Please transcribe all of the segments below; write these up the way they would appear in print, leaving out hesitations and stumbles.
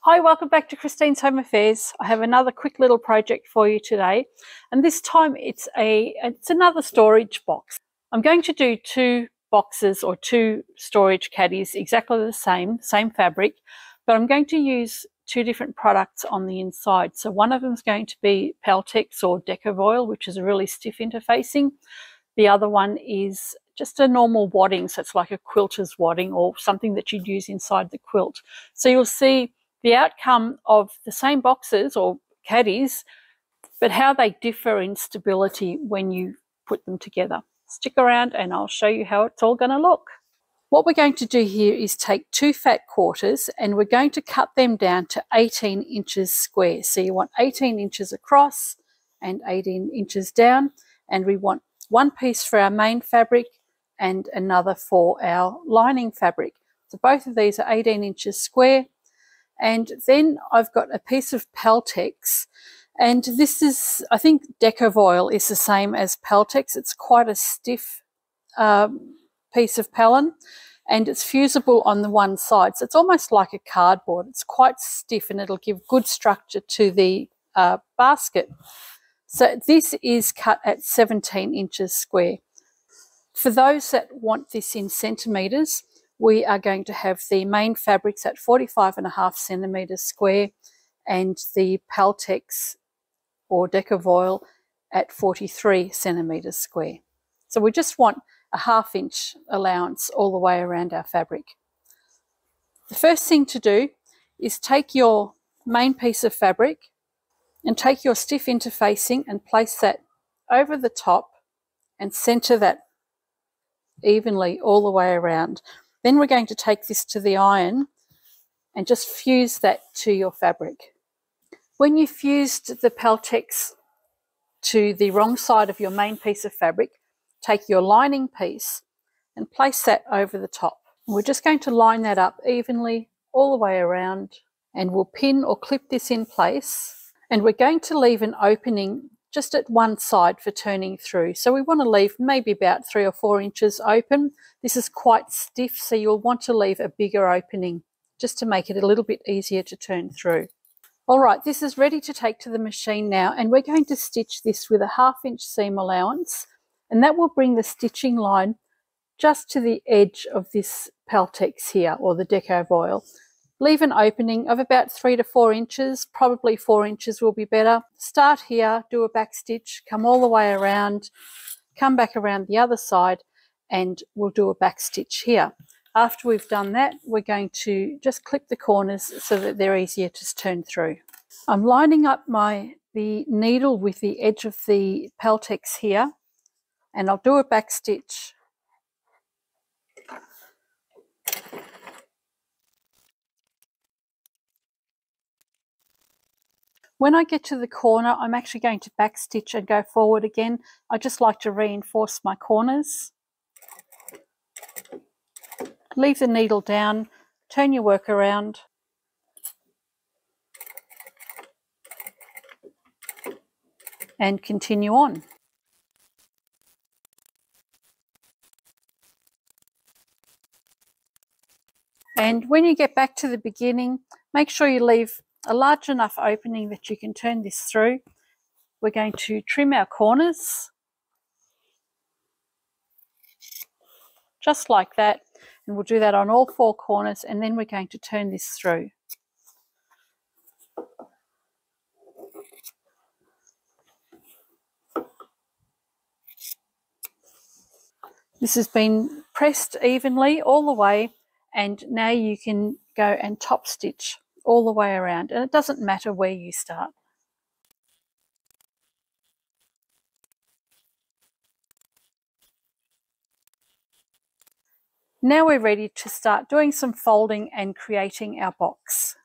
Hi, welcome back to Christine's Home Affairs. I have another quick little project for you today, and this time it's another storage box. I'm going to do two boxes or two storage caddies, exactly the same fabric, but I'm going to use two different products on the inside. So one of them is going to be Peltex or Decavoil, which is a really stiff interfacing. The other one is just a normal wadding, so it's like a quilter's wadding or something that you'd use inside the quilt. So you'll see the outcome of the same boxes or caddies, but how they differ in stability when you put them together. Stick around and I'll show you how it's all going to look. What we're going to do here is take two fat quarters and we're going to cut them down to 18 inches square. So you want 18 inches across and 18 inches down, and we want one piece for our main fabric and another for our lining fabric. So both of these are 18 inches square. And then I've got a piece of Peltex, and this is, I think Decavoil is the same as Peltex. It's quite a stiff piece of Pellon, and it's fusible on the one side. So it's almost like a cardboard. It's quite stiff and it'll give good structure to the basket. So this is cut at 17 inches square. For those that want this in centimetres, we are going to have the main fabrics at 45.5 centimetres square and the Peltex or Decavoil at 43 centimetres square. So we just want a 1/2 inch allowance all the way around our fabric. The first thing to do is take your main piece of fabric and take your stiff interfacing and place that over the top and centre that evenly all the way around. Then we're going to take this to the iron and just fuse that to your fabric. When you fused the Peltex to the wrong side of your main piece of fabric, take your lining piece and place that over the top. We're just going to line that up evenly all the way around, and we'll pin or clip this in place, and we're going to leave an opening just at one side for turning through. So we want to leave maybe about 3 or 4 inches open. This is quite stiff, so you'll want to leave a bigger opening just to make it a little bit easier to turn through. All right, this is ready to take to the machine now, and we're going to stitch this with a 1/2 inch seam allowance, and that will bring the stitching line just to the edge of this Peltex here, or the Decavoil. Leave an opening of about 3 to 4 inches, probably 4 inches will be better. Start here, do a back stitch, come all the way around, come back around the other side, and we'll do a back stitch here. After we've done that, we're going to just clip the corners so that they're easier to turn through. I'm lining up the needle with the edge of the Peltex here, and I'll do a back stitch. When I get to the corner, I'm actually going to back stitch and go forward again. I just like to reinforce my corners. Leave the needle down, turn your work around. And continue on. And when you get back to the beginning, make sure you leave a large enough opening that you can turn this through. We're going to trim our corners, just like that, and we'll do that on all 4 corners, and then we're going to turn this through. This has been pressed evenly all the way, and now you can go and top stitch all the way around, and it doesn't matter where you start. Now we're ready to start doing some folding and creating our box.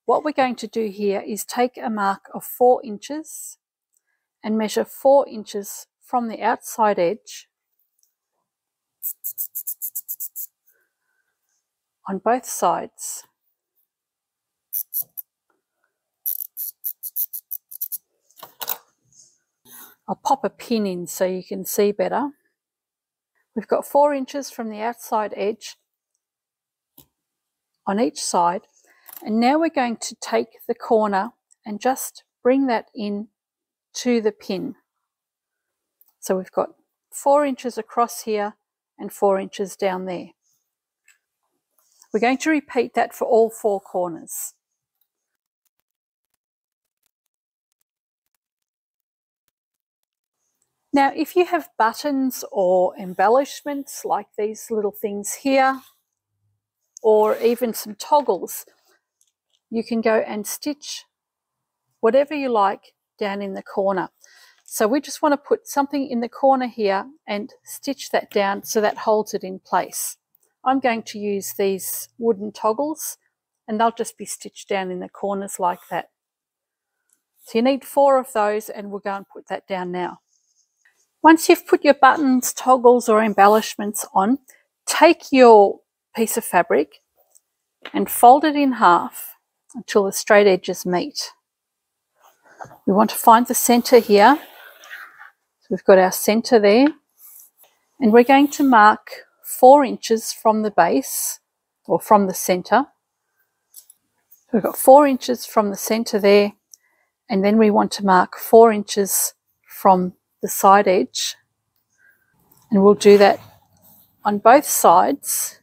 What we're going to do here is take a mark of 4 inches and measure 4 inches from the outside edge on both sides. I'll pop a pin in so you can see better. We've got 4 inches from the outside edge on each side, And now we're going to take the corner and just bring that in to the pin. So we've got 4 inches across here and 4 inches down there. We're going to repeat that for all 4 corners. Now, if you have buttons or embellishments like these little things here, or even some toggles, you can go and stitch whatever you like down in the corner. So we just want to put something in the corner here and stitch that down so that holds it in place. I'm going to use these wooden toggles and they'll just be stitched down in the corners like that. So you need 4 of those, and we'll go and put that down now. Once you've put your buttons, toggles or embellishments on, take your piece of fabric and fold it in half until the straight edges meet. We want to find the centre here. So we've got our centre there, and we're going to mark 4 inches from the base or from the centre. We've got 4 inches from the centre there, and then we want to mark 4 inches from the side edge, and we'll do that on both sides.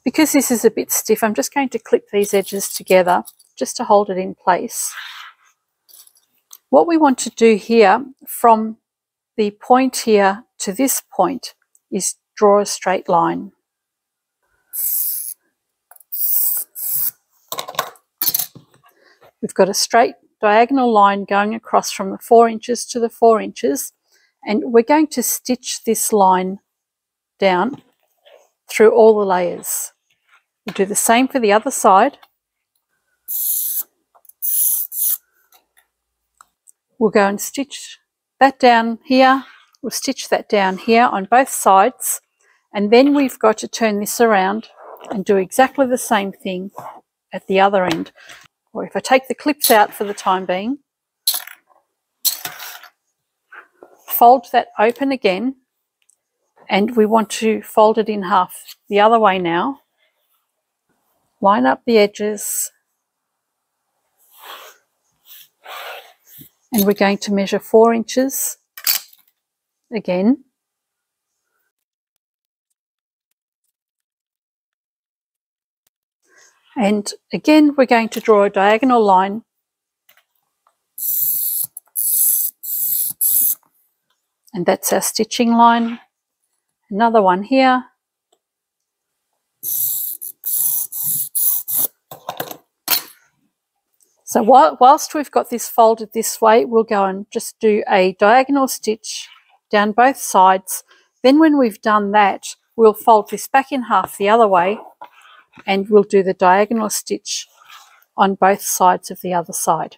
Because this is a bit stiff, I'm just going to clip these edges together just to hold it in place. What we want to do here, from the point here to this point, is draw a straight line. We've got a straight diagonal line going across from the 4 inches to the 4 inches, and we're going to stitch this line down through all the layers. We'll do the same for the other side. We'll go and stitch that down here. We'll stitch that down here on both sides, and then we've got to turn this around and do exactly the same thing at the other end. Or if I take the clips out for the time being, fold that open again, and we want to fold it in half the other way now. Line up the edges, and we're going to measure 4 inches again. And again, we're going to draw a diagonal line and that's our stitching line. Another one here. So whilst we've got this folded this way, we'll go and just do a diagonal stitch down both sides. Then when we've done that, we'll fold this back in half the other way, and we'll do the diagonal stitch on both sides of the other side.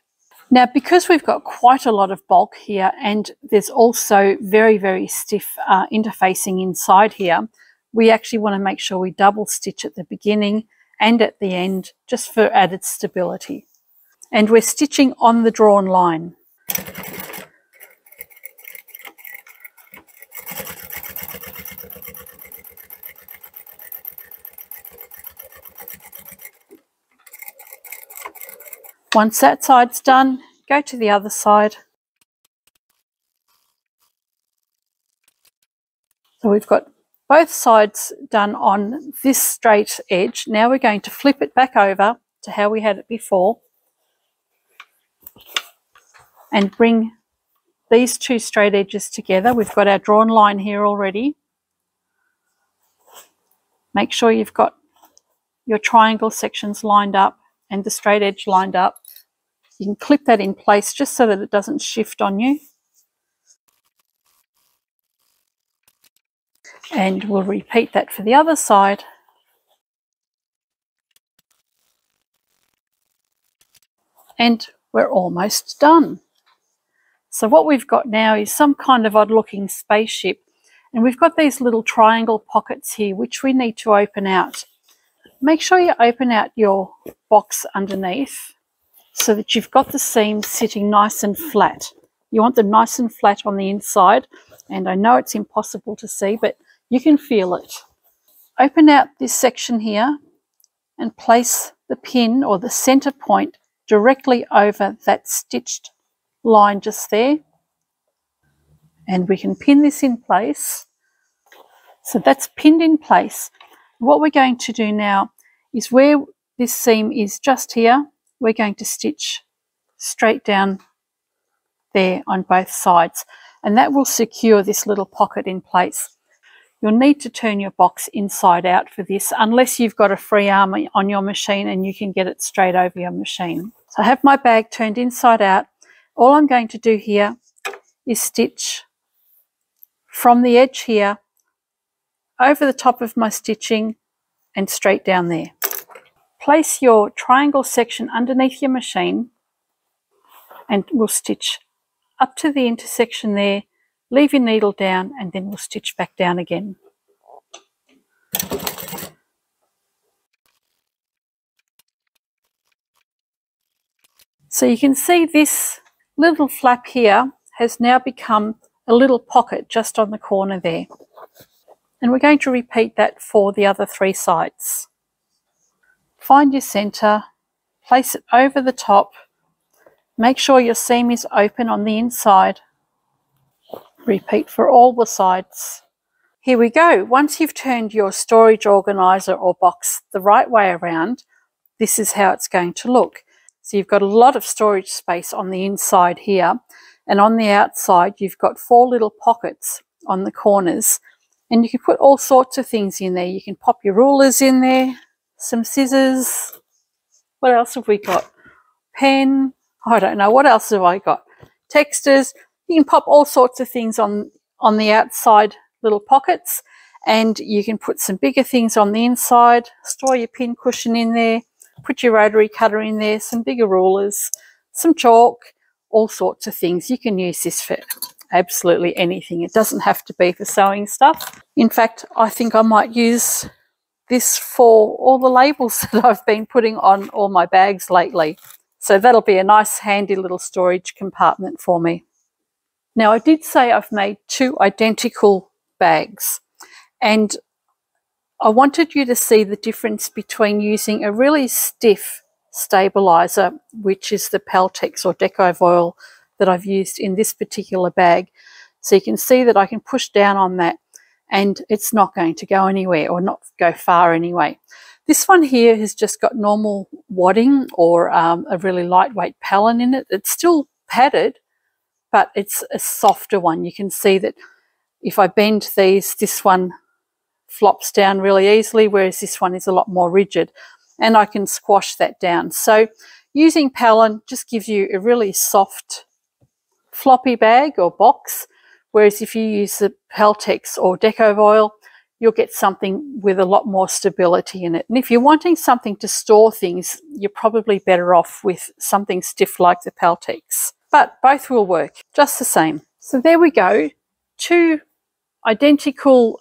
Now, because we've got quite a lot of bulk here, and there's also very, very stiff interfacing inside here, we actually want to make sure we double stitch at the beginning and at the end, just for added stability. And we're stitching on the drawn line. Once that side's done, go to the other side. So we've got both sides done on this straight edge. Now we're going to flip it back over to how we had it before and bring these 2 straight edges together. We've got our drawn line here already. Make sure you've got your triangle sections lined up and the straight edge lined up. You can clip that in place just so that it doesn't shift on you. And we'll repeat that for the other side. And we're almost done. So what we've got now is some kind of odd looking spaceship, and we've got these little triangle pockets here which we need to open out. Make sure you open out your box underneath so that you've got the seams sitting nice and flat. You want them nice and flat on the inside, and I know it's impossible to see, but you can feel it. Open out this section here and place the pin or the center point directly over that stitched line just there, and we can pin this in place. So that's pinned in place. What we're going to do now is where this seam is just here, we're going to stitch straight down there on both sides, and that will secure this little pocket in place. You'll need to turn your box inside out for this, unless you've got a free arm on your machine and you can get it straight over your machine. So I have my bag turned inside out. All I'm going to do here is stitch from the edge here over the top of my stitching and straight down there. Place your triangle section underneath your machine and we'll stitch up to the intersection there, leave your needle down, and then we'll stitch back down again. So you can see this little flap here has now become a little pocket just on the corner there. And we're going to repeat that for the other 3 sides. Find your centre, place it over the top, make sure your seam is open on the inside. Repeat for all the sides. Here we go. Once you've turned your storage organiser or box the right way around, this is how it's going to look. So you've got a lot of storage space on the inside here, and on the outside you've got 4 little pockets on the corners, and you can put all sorts of things in there. You can pop your rulers in there, some scissors. What else have we got? Pen. I don't know. What else have I got? Textures. You can pop all sorts of things on the outside little pockets, and you can put some bigger things on the inside, store your pin cushion in there, put your rotary cutter in there, some bigger rulers, some chalk, all sorts of things. You can use this for absolutely anything. It doesn't have to be for sewing stuff. In fact, I think I might use this for all the labels that I've been putting on all my bags lately. So that'll be a nice handy little storage compartment for me. Now, I did say I've made 2 identical bags, and I wanted you to see the difference between using a really stiff stabiliser, which is the Peltex or Decovoil that I've used in this particular bag. So you can see that I can push down on that and it's not going to go anywhere, or not go far anyway. This one here has just got normal wadding or a really lightweight Pellon in it. It's still padded, but it's a softer one. You can see that if I bend these, this one flops down really easily, whereas this one is a lot more rigid, and I can squash that down. So using Pellon just gives you a really soft floppy bag or box, whereas if you use the Peltex or Decovoil, you'll get something with a lot more stability in it. And if you're wanting something to store things, you're probably better off with something stiff like the Peltex. But both will work just the same. So there we go, 2 identical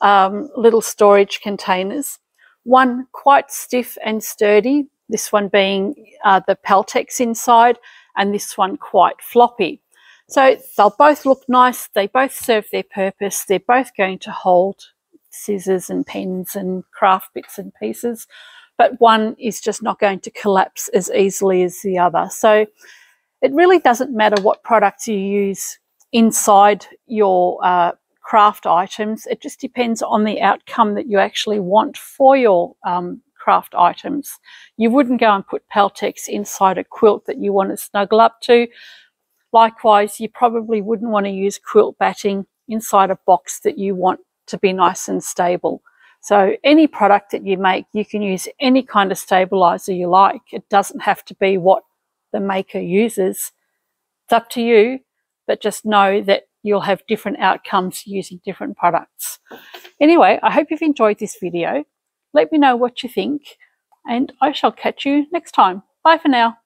little storage containers, one quite stiff and sturdy, this one being the Peltex inside, and this one quite floppy. So they'll both look nice, they both serve their purpose, they're both going to hold scissors and pens and craft bits and pieces, but one is just not going to collapse as easily as the other. So it really doesn't matter what products you use inside your craft items. It just depends on the outcome that you actually want for your craft items. You wouldn't go and put Peltex inside a quilt that you want to snuggle up to. Likewise, you probably wouldn't want to use quilt batting inside a box that you want to be nice and stable. So any product that you make, you can use any kind of stabilizer you like. It doesn't have to be what the maker uses. It's up to you, but just know that you'll have different outcomes using different products. Anyway, I hope you've enjoyed this video. Let me know what you think, and I shall catch you next time. Bye for now.